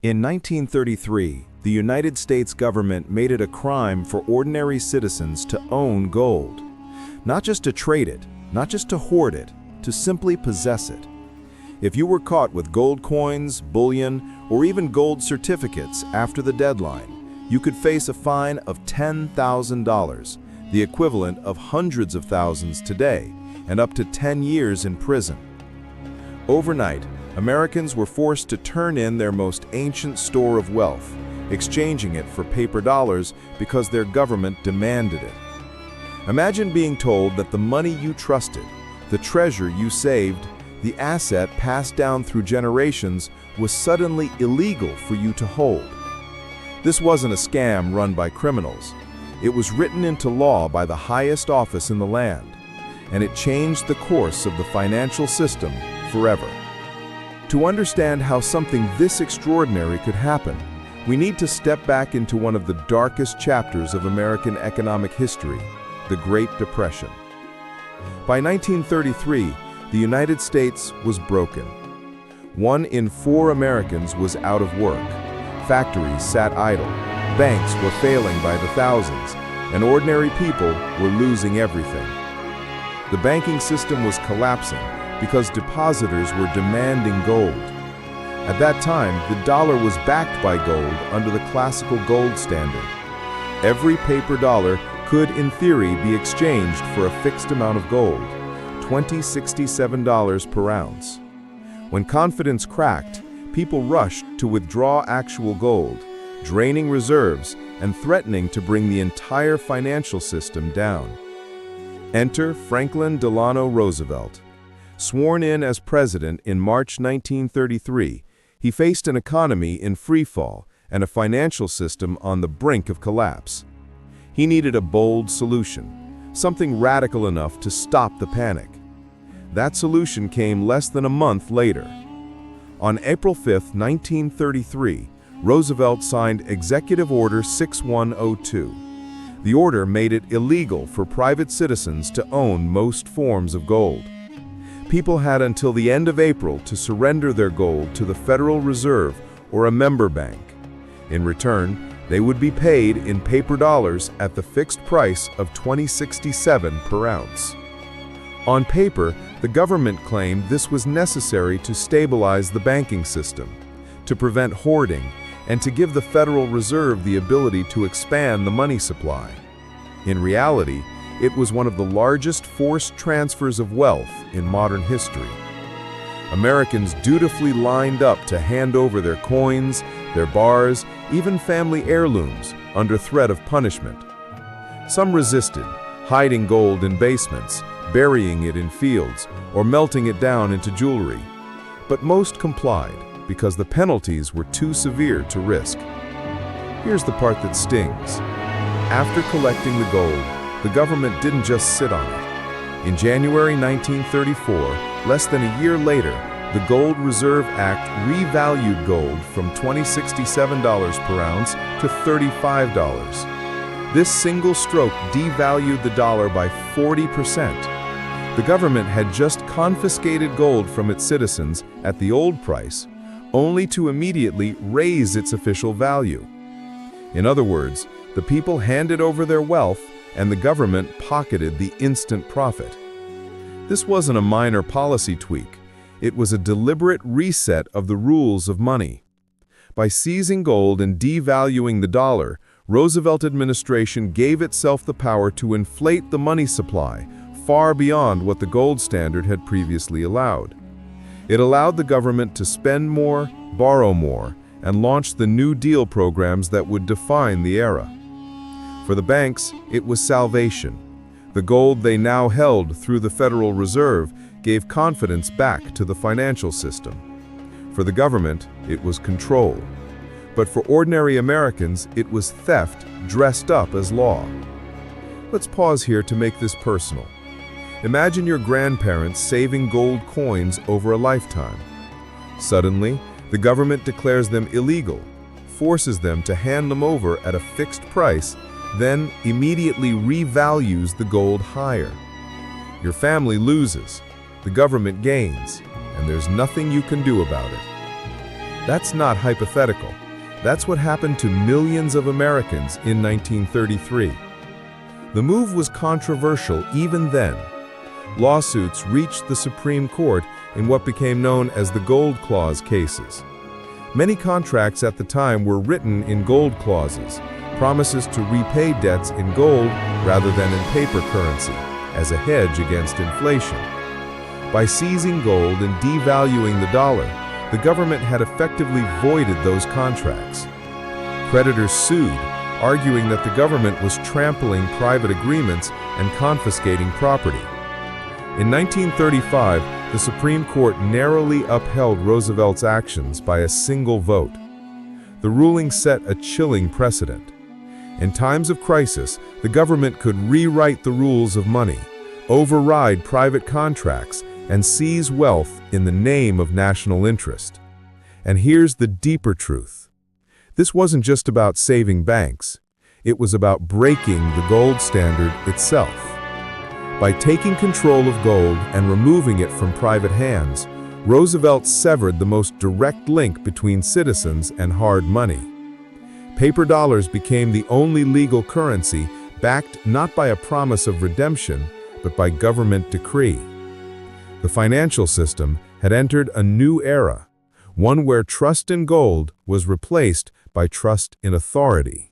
In 1933, the United States government made it a crime for ordinary citizens to own gold. Not just to trade it, not just to hoard it, to simply possess it. If you were caught with gold coins, bullion, or even gold certificates after the deadline, you could face a fine of $10,000, the equivalent of hundreds of thousands today, and up to 10 years in prison. Overnight, Americans were forced to turn in their most ancient store of wealth, exchanging it for paper dollars because their government demanded it. Imagine being told that the money you trusted, the treasure you saved, the asset passed down through generations was suddenly illegal for you to hold. This wasn't a scam run by criminals. It was written into law by the highest office in the land, and it changed the course of the financial system forever. To understand how something this extraordinary could happen, we need to step back into one of the darkest chapters of American economic history, the Great Depression. By 1933, the United States was broken. 1 in 4 Americans was out of work. Factories sat idle. Banks were failing by the thousands, and ordinary people were losing everything. The banking system was collapsing because depositors were demanding gold. At that time, the dollar was backed by gold under the classical gold standard. Every paper dollar could, in theory, be exchanged for a fixed amount of gold, $67 per ounce. When confidence cracked, people rushed to withdraw actual gold, draining reserves and threatening to bring the entire financial system down. Enter Franklin Delano Roosevelt. Sworn in as president in March 1933, he faced an economy in freefall and a financial system on the brink of collapse. He needed a bold solution, something radical enough to stop the panic. That solution came less than a month later. On April 5, 1933, Roosevelt signed Executive Order 6102. The order made it illegal for private citizens to own most forms of gold. People had until the end of April to surrender their gold to the Federal Reserve or a member bank. In return, they would be paid in paper dollars at the fixed price of $20.67 per ounce. On paper, the government claimed this was necessary to stabilize the banking system, to prevent hoarding, and to give the Federal Reserve the ability to expand the money supply. In reality, it was one of the largest forced transfers of wealth in modern history. Americans dutifully lined up to hand over their coins, their bars, even family heirlooms, under threat of punishment. Some resisted, hiding gold in basements, burying it in fields, or melting it down into jewelry. But most complied, because the penalties were too severe to risk. Here's the part that stings. After collecting the gold, the government didn't just sit on it. In January 1934, less than a year later, the Gold Reserve Act revalued gold from $20.67 per ounce to $35. This single stroke devalued the dollar by 40%. The government had just confiscated gold from its citizens at the old price, only to immediately raise its official value. In other words, the people handed over their wealth and the government pocketed the instant profit. This wasn't a minor policy tweak. It was a deliberate reset of the rules of money. By seizing gold and devaluing the dollar, Roosevelt administration gave itself the power to inflate the money supply far beyond what the gold standard had previously allowed. It allowed the government to spend more, borrow more, and launch the New Deal programs that would define the era. For the banks, it was salvation. The gold they now held through the Federal Reserve gave confidence back to the financial system. For the government, it was control. But for ordinary Americans, it was theft dressed up as law. Let's pause here to make this personal. Imagine your grandparents saving gold coins over a lifetime. Suddenly, the government declares them illegal, forces them to hand them over at a fixed price, then immediately revalues the gold higher. Your family loses, the government gains, and there's nothing you can do about it. That's not hypothetical. That's what happened to millions of Americans in 1933. The move was controversial even then. Lawsuits reached the Supreme Court in what became known as the Gold Clause cases. Many contracts at the time were written in gold clauses, promises to repay debts in gold rather than in paper currency, as a hedge against inflation. By seizing gold and devaluing the dollar, the government had effectively voided those contracts. Creditors sued, arguing that the government was trampling private agreements and confiscating property. In 1935, the Supreme Court narrowly upheld Roosevelt's actions by a single vote. The ruling set a chilling precedent. In times of crisis, the government could rewrite the rules of money, override private contracts, and seize wealth in the name of national interest. And here's the deeper truth. This wasn't just about saving banks. It was about breaking the gold standard itself. By taking control of gold and removing it from private hands, Roosevelt severed the most direct link between citizens and hard money. Paper dollars became the only legal currency backed not by a promise of redemption, but by government decree. The financial system had entered a new era, one where trust in gold was replaced by trust in authority.